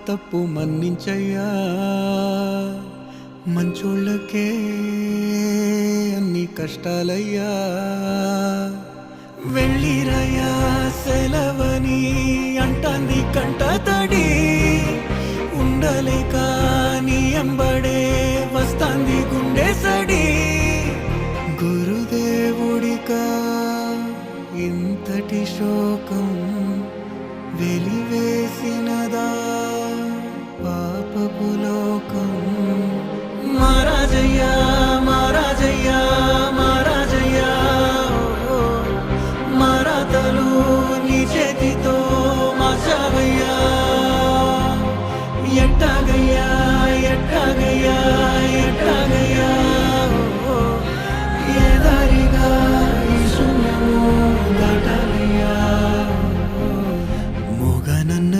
తప్పు మన్నించయ్యా, మంచోళ్ళకే అన్ని కష్టాలయ్యా. వెళ్ళిరయ్యా సెలవని అంటాంది కంట తడి, ఉండలేక నీ ఎంబడే వస్తాంది గుండె సడి. గురుదేవుడికా ఇంతటి శోకం వెలివేసినదా పాపపు లోకం. మహారాజయ్యా మహారాజయ్యా